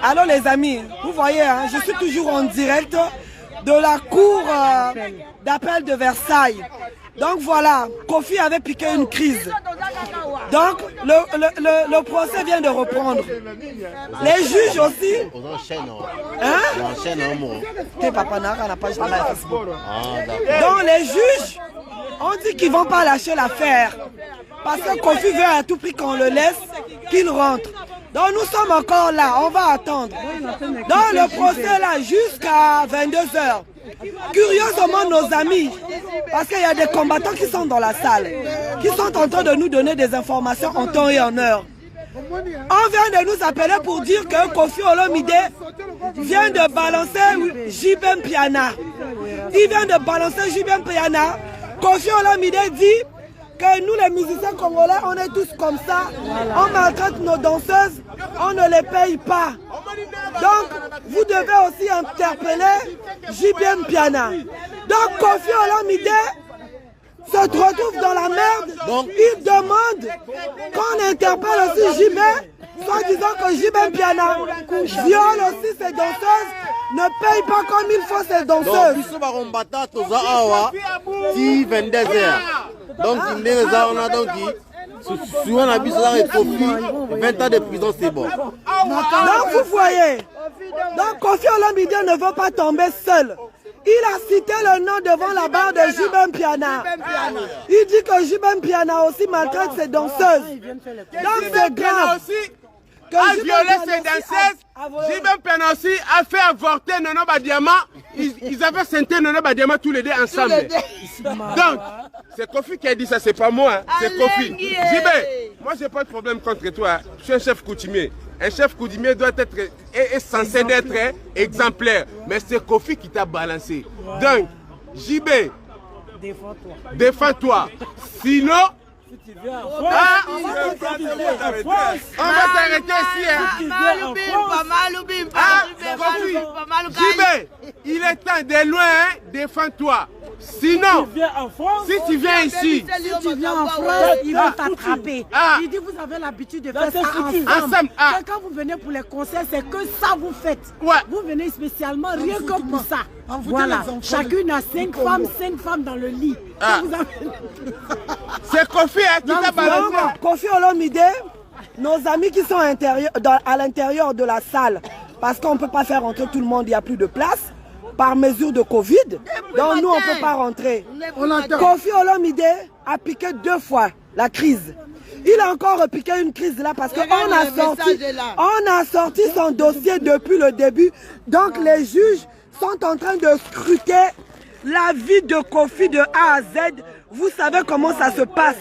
Alors les amis, vous voyez, hein, je suis toujours en direct de la cour d'appel de Versailles. Donc voilà, Kofi avait piqué une crise. Donc le procès vient de reprendre. Les juges aussi. Hein? Donc les juges ont dit qu'ils ne vont pas lâcher l'affaire. Parce que Kofi veut à tout prix qu'on le laisse, qu'il rentre. Donc nous sommes encore là, on va attendre. Donc le procès là jusqu'à 22 h. Curieusement nos amis, parce qu'il y a des combattants qui sont dans la salle, qui sont en train de nous donner des informations en temps et en heure. On vient de nous appeler pour dire que Kofi Olomide vient de balancer JB Mpiana. Il vient de balancer JB Mpiana. Kofi Olomide dit que nous les musiciens congolais, on est tous comme ça. On maltraite nos danseuses, on ne les paye pas. Donc, vous devez aussi interpeller JB Mpiana. Donc, Kofi Olomide se retrouve dans la merde. Donc, il demande qu'on interpelle aussi JB, soit disant que JB Mpiana viole aussi ses danseuses, ne paye pas comme il faut ses danseuses. Donc, on a donc souvent la bise là et Kofi, 20 ans de prison, c'est bon. Donc, vous voyez, donc Kofi Olomide ne veut pas tomber seul. Il a cité le nom devant la barre de JB Mpiana. Il dit que JB Mpiana aussi maltraite ses danseuses. Donc, c'est grave. A violé ses danseuses, JB Mpiana aussi a fait avorter Nono Badiama. Ils avaient senté Nono Badiama tous les deux ensemble. Donc, c'est Kofi qui a dit ça, c'est pas moi, c'est Kofi. JB, moi j'ai pas de problème contre toi, je suis un chef coutumier. Un chef coutumier doit être, est censé être exemplaire, mais c'est Kofi qui t'a balancé. Donc, JB, défends-toi. Sinon, on va t'arrêter ici. JB, il est temps de loin, défends-toi. Sinon, si tu viens ici, si tu viens en France, ils vont t'attraper. Il dit vous avez l'habitude de faire ça ensemble. Quand vous venez pour les concerts, c'est que ça vous faites. Vous venez spécialement rien que pour ça. Voilà, chacune a 5 femmes dans le lit. C'est Kofi qui t'a balancé. Kofi Olomide, nos amis qui sont à l'intérieur de la salle, parce qu'on ne peut pas faire rentrer tout le monde, il n'y a plus de place. Par mesure de Covid, donc nous on ne peut pas rentrer. Kofi Olomide a piqué 2 fois la crise. Il a encore piqué une crise là parce qu'on a sorti son dossier depuis le début. Donc les juges sont en train de scruter la vie de Kofi de A à Z. Vous savez comment ça se passe.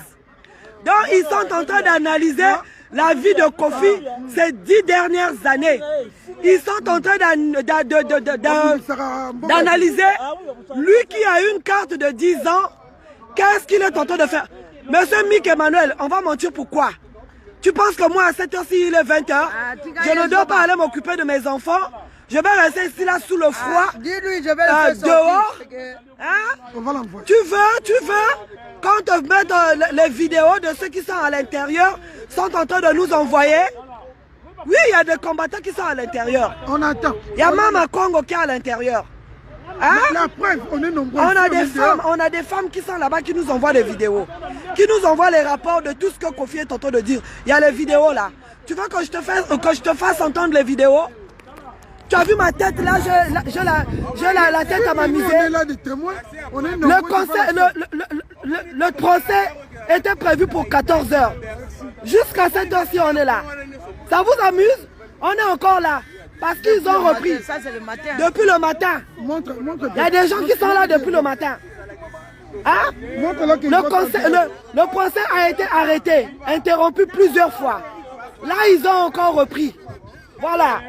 Donc ils sont en train d'analyser la vie de Kofi ces 10 dernières années. Ils sont en train d'analyser lui qui a une carte de 10 ans, qu'est-ce qu'il est en train de faire. Monsieur Mick Emmanuel, on va mentir pourquoi? Tu penses que moi à cette heure-ci il est 20 h, je ne dois pas aller m'occuper de mes enfants? Je vais rester ici là sous le froid, dis-lui, je vais le faire dehors. Hein? Tu veux qu'on te mette les vidéos de ceux qui sont à l'intérieur, sont en train de nous envoyer? Oui, il y a des combattants qui sont à l'intérieur. On attend. Il y a Mama Congo qui est à l'intérieur. Hein? La preuve, on est nombreux. On a des femmes qui sont là-bas qui nous envoient des vidéos. Qui nous envoient les rapports de tout ce que Kofi est en train de dire. Il y a les vidéos là. Tu veux que je te fasse entendre les vidéos? Tu as vu ma tête là, j'ai la tête à m'amuser. Le procès était prévu pour 14 h. Jusqu'à cette heure-ci, on est là. Ça vous amuse? On est encore là. Parce qu'ils ont repris. Depuis le matin. Il y a des gens qui sont là depuis le matin. Hein? Le procès a été arrêté, interrompu plusieurs fois. Là, ils ont encore repris. Voilà.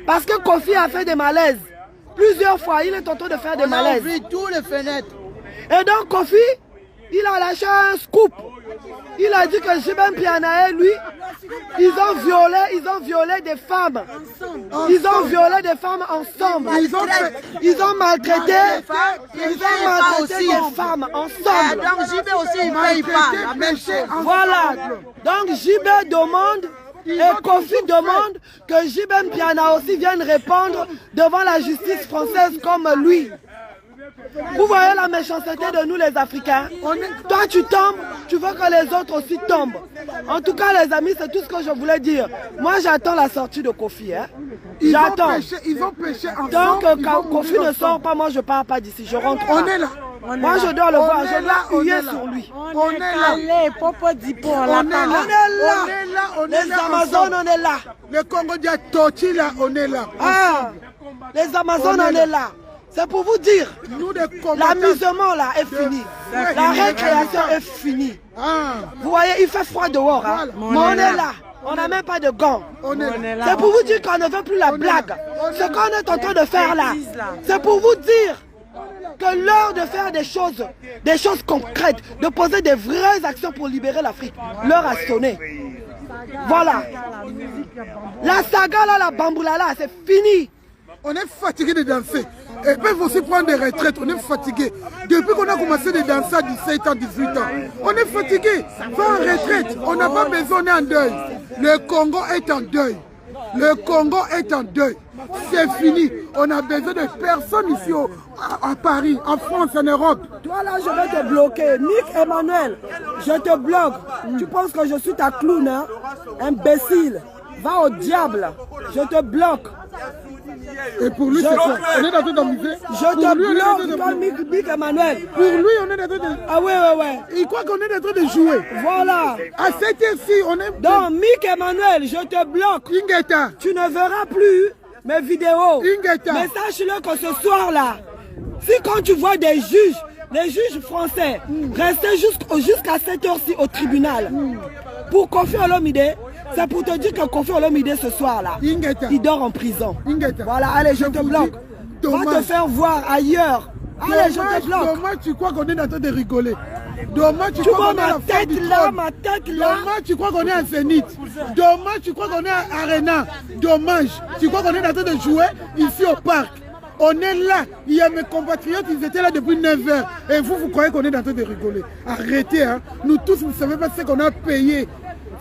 Parce que Kofi a fait des malaises. Plusieurs fois, il est en train de faire des malaises. On a ouvert toutes les fenêtres. Et donc, Kofi, il a lâché un scoop. Il a dit que JB Mpiana et lui, ils ont violé des femmes. Ils ont violé des femmes ensemble. Ils ont maltraité des femmes ensemble. Donc JB aussi, il ne paye pas la même chose. Voilà. Donc JB demande Et Kofi demande que JB Mpiana aussi vienne répondre devant la justice française comme lui. Vous voyez la méchanceté de nous les Africains. Toi tu tombes, tu veux que les autres aussi tombent. En tout cas les amis, c'est tout ce que je voulais dire. Moi j'attends la sortie de Kofi. Hein. J'attends. Ils ont péché ensemble. Donc quand Kofi ne sort pas, moi je pars pas d'ici. Je rentre pas. On est là. Moi je dois le voir, je dois huer sur lui. On est là. Popo Dipo, on est là. Les Amazones, on est là. Le Congo de Tochi, là, on est là. Ah, les Amazones, on est là. C'est pour vous dire, l'amusement là est fini. La récréation est finie. Vous voyez, il fait froid dehors. Hein? Mais on est là. On n'a même pas de gants. C'est pour vous dire qu'on ne veut plus la blague. Ce qu'on est en train de faire là, c'est pour vous dire que l'heure de faire des choses concrètes, de poser des vraies actions pour libérer l'Afrique, l'heure a sonné. Voilà. La saga là, la bamboula là, c'est fini. On est fatigué de danser. Et peuvent aussi prendre des retraites. On est fatigué. Depuis qu'on a commencé de danser à 17 ans, 18 ans, on est fatigué. Va en retraite. On n'a pas besoin, on est en deuil. Le Congo est en deuil. Le Congo est en deuil. C'est fini. On a besoin de personne ici à Paris, en France, en Europe. Toi là, je vais te bloquer. Mick Emmanuel, je te bloque. Tu penses que je suis ta clown, hein? Imbécile. Va au diable. Je te bloque. Et pour lui, c'est quoi? On est dans tout amuser. Je te bloque, toi, Mick Emmanuel. Pour lui, on est dans tout de... Ah ouais. Il croit qu'on est dans train de jouer. Voilà. À cette heure-ci, on est... Donc, Mick Emmanuel, je te bloque. Ingeta. Tu ne verras plus mes vidéos. Ingeta. Mais sache-le que ce soir-là, si quand tu vois des juges, les juges français, rester jusqu'à cette heure-ci au tribunal, pour Kofi Olomide, c'est pour te dire que Kofi Olomide ce soir-là, il dort en prison. Voilà, allez, je te bloque. Va te faire voir ailleurs. Allez, je te bloque. Dommage, tu crois qu'on est en train de rigoler. Dommage, tu vois crois qu'on est ma tête là, ma tête là. Dommage, tu crois qu'on est à Zénith. Dommage, tu crois qu'on est à Arena. Dommage, tu crois qu'on est en train de jouer ici au parc. On est là. Il y a mes compatriotes, ils étaient là depuis 9 h. Et vous croyez qu'on est en train de rigoler. Arrêtez, hein. Nous tous, vous ne savez pas ce qu'on a payé.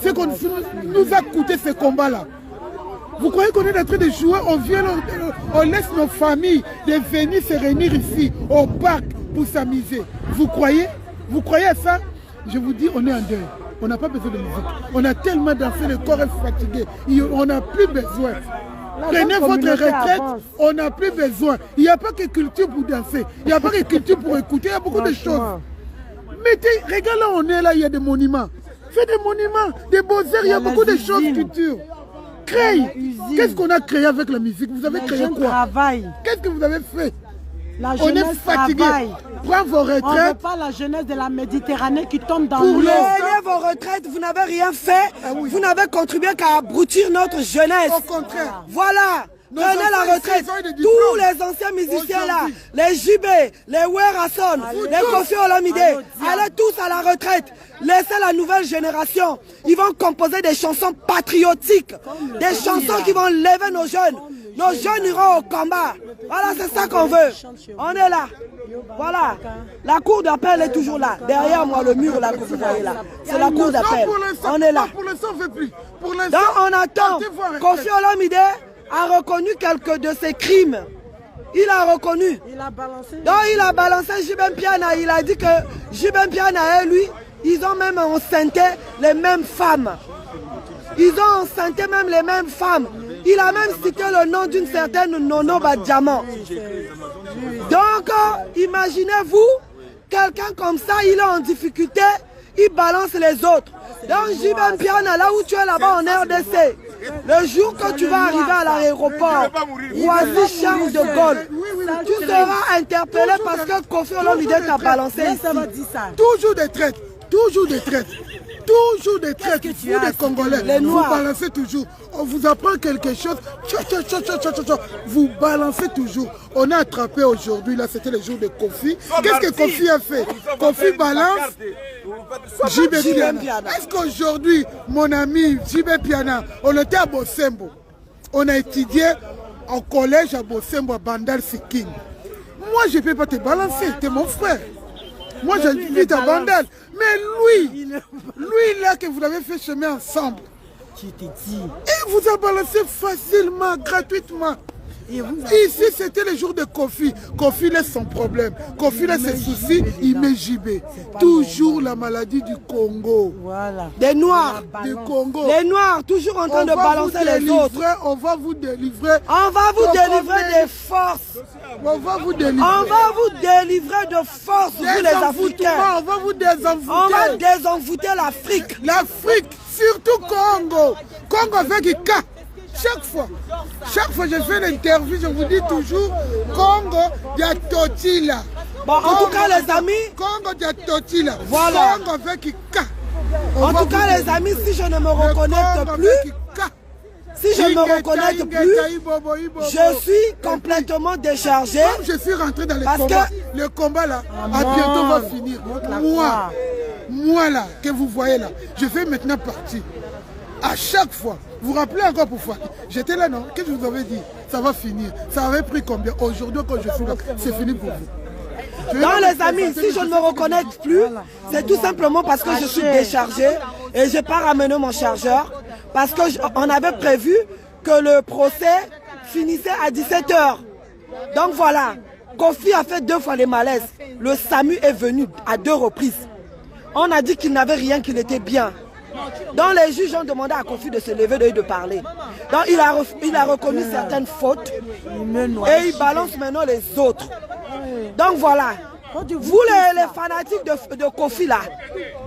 Ce qu'on nous a coûté ce combat-là. Vous croyez qu'on est en train de jouer, on vient, on laisse nos familles de venir se réunir ici, au parc, pour s'amuser. Vous croyez à ça? Je vous dis, on est en deuil. On n'a pas besoin de musique. On a tellement dansé, le corps est fatigué. On n'a plus besoin. Prenez votre retraite, on n'a plus besoin. Il n'y a pas que culture pour danser. Il n'y a pas que culture pour écouter. Il y a beaucoup de choses. Mais regarde là, on est là, il y a des monuments. Fais des monuments, des beaux-arts, il y a beaucoup de choses culture. Crée. Qu'est-ce qu'on a créé avec la musique? Vous avez créé quoi? Qu'est-ce que vous avez fait? On est fatigué. Prends vos retraites. On ne veut pas la jeunesse de la Méditerranée qui tombe dans l'eau. Prenez vos retraites, vous n'avez rien fait. Vous n'avez contribué qu'à abrutir notre jeunesse. Au contraire. Voilà. Prenez la retraite. Tous les anciens musiciens là, les JB, les Werrason, les Kofi Olomide, allez tous à la retraite. Laissez la nouvelle génération. Ils vont composer des chansons patriotiques, des chansons qui vont lever nos jeunes. Nos jeunes iront au combat. Voilà, c'est ça qu'on veut. On est là. Voilà. La cour d'appel est toujours là. Derrière moi, le mur là que vous voyez là. C'est la cour d'appel. On est là. Pour l'instant, on ne fait plus. Donc on attend. Kofi Olomide a reconnu quelques de ses crimes. Il a reconnu. Il a balancé. Donc il a balancé JB Mpiana. Il a dit que JB Mpiana et lui, ils ont même enceinté les mêmes femmes. Ils ont enceinté même les mêmes femmes. Il a même cité le nom d'une certaine Nono Badiamant. Donc, imaginez-vous, quelqu'un comme ça, il est en difficulté, il balance les autres. Donc, JB Mpiana, là où tu es là-bas en RDC, le jour que tu vas arriver à l'aéroport, Roissy Charles de Gaulle, tu seras interpellé parce que Kofi Olomide t'a balancé ici. Toujours des traites, toujours des traites. Toujours des traites, vous les Congolais, vous balancez toujours. On vous apprend quelque chose, vous balancez toujours. On a attrapé aujourd'hui, là c'était le jour de Kofi. Qu'est-ce que Kofi a fait? Kofi balance JB Mpiana. Est-ce qu'aujourd'hui, mon ami JB Mpiana, on était à Bosembo, on a étudié en collège à Bosembo, à Bandar Siking. Moi je ne peux pas te balancer, tu es mon frère. Moi j'invite à Bandal. Mais lui là que vous avez fait chemin ensemble, tu te dis. Il vous a balancé facilement, gratuitement. Ici, c'était le jour de Kofi. Kofi laisse son problème. Kofi laisse ses soucis, il met JB. Toujours la maladie du Congo. Voilà. Des Noirs. Du Congo. Les Noirs, toujours en train de balancer les autres. On va vous délivrer. On va vous délivrer des forces. On va vous délivrer. On va vous délivrer de force, vous les Africains. On va vous désenvoûter. On va désenvoûter l'Afrique. L'Afrique, surtout Congo. Congo avec Ika. Chaque fois que je fais l'interview, je vous dis toujours Congo Diatotila. Bon, en tout cas, les amis, Congo Diatotila. Voilà. Congo avec Ika. En tout cas, les amis, si je ne me reconnecte plus, je suis complètement déchargé. Comme je suis rentré dans le combat là, à bientôt va finir. Moi là, que vous voyez là, je fais maintenant partie. À chaque fois, vous vous rappelez encore pour Fouaki? J'étais là, non? Qu'est-ce que je vous avais dit? Ça va finir. Ça avait pris combien? Aujourd'hui, quand je suis là, c'est fini pour vous. Non, les amis, si je ne me reconnecte plus, c'est tout simplement parce que je suis déchargé et je n'ai pas ramené mon chargeur. Parce qu'on avait prévu que le procès finissait à 17 h. Donc voilà, Kofi a fait 2 fois les malaises. Le SAMU est venu à 2 reprises. On a dit qu'il n'avait rien, qu'il était bien. Donc les juges ont demandé à Kofi de se lever et de parler. Donc il a reconnu certaines fautes et il balance maintenant les autres. Donc voilà, vous les fanatiques de Kofi là,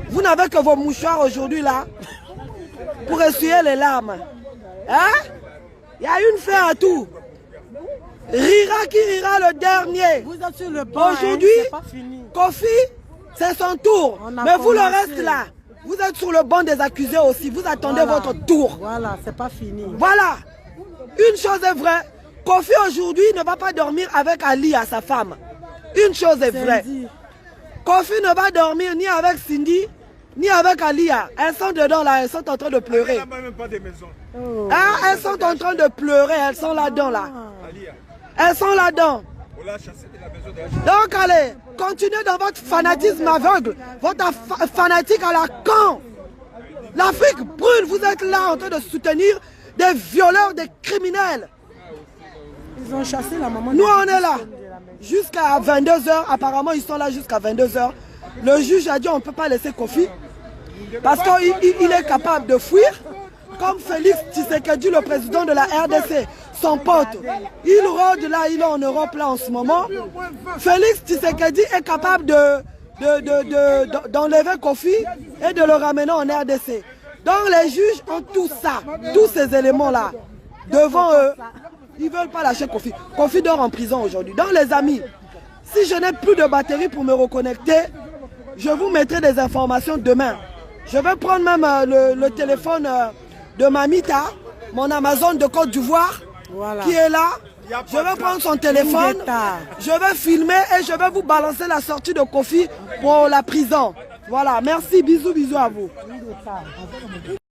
vous n'avez que vos mouchoirs aujourd'hui là pour essuyer les larmes. Hein? Il y a une fin à tout. Rira qui rira le dernier. Aujourd'hui, Kofi, c'est son tour. Mais vous le reste là, vous êtes sur le banc des accusés aussi. Vous attendez votre tour. Voilà, c'est pas fini. Voilà. Une chose est vraie. Kofi aujourd'hui ne va pas dormir avec Ali, à sa femme. Une chose est vraie. Kofi ne va dormir ni avec Cindy, ni avec Alia. Elles sont dedans là, elles sont en train de pleurer. Hein? Elles sont en train de pleurer, elles sont là-dedans là. Elles sont là-dedans. Donc allez, continuez dans votre fanatisme aveugle, votre fanatique à la con. L'Afrique brûle, vous êtes là en train de soutenir des violeurs, des criminels. Ils ont chassé la maman. Nous on est là jusqu'à 22 h, apparemment ils sont là jusqu'à 22 h. Le juge a dit on ne peut pas laisser Kofi parce qu'il est capable de fuir. Comme Félix Tshisekedi, le président de la RDC, son pote, il rôde là, il est en Europe là en ce moment. Félix Tshisekedi est capable d'enlever Kofi et de le ramener en RDC. Donc les juges ont tout ça, tous ces éléments là, devant eux. Ils ne veulent pas lâcher Kofi. Kofi dort en prison aujourd'hui. Donc les amis, si je n'ai plus de batterie pour me reconnecter, je vous mettrai des informations demain. Je vais prendre même le téléphone de Mamita, mon Amazon de Côte d'Ivoire, qui est là. Je vais prendre son téléphone, je vais filmer et je vais vous balancer la sortie de Kofi pour la prison. Voilà, merci, bisous, bisous à vous.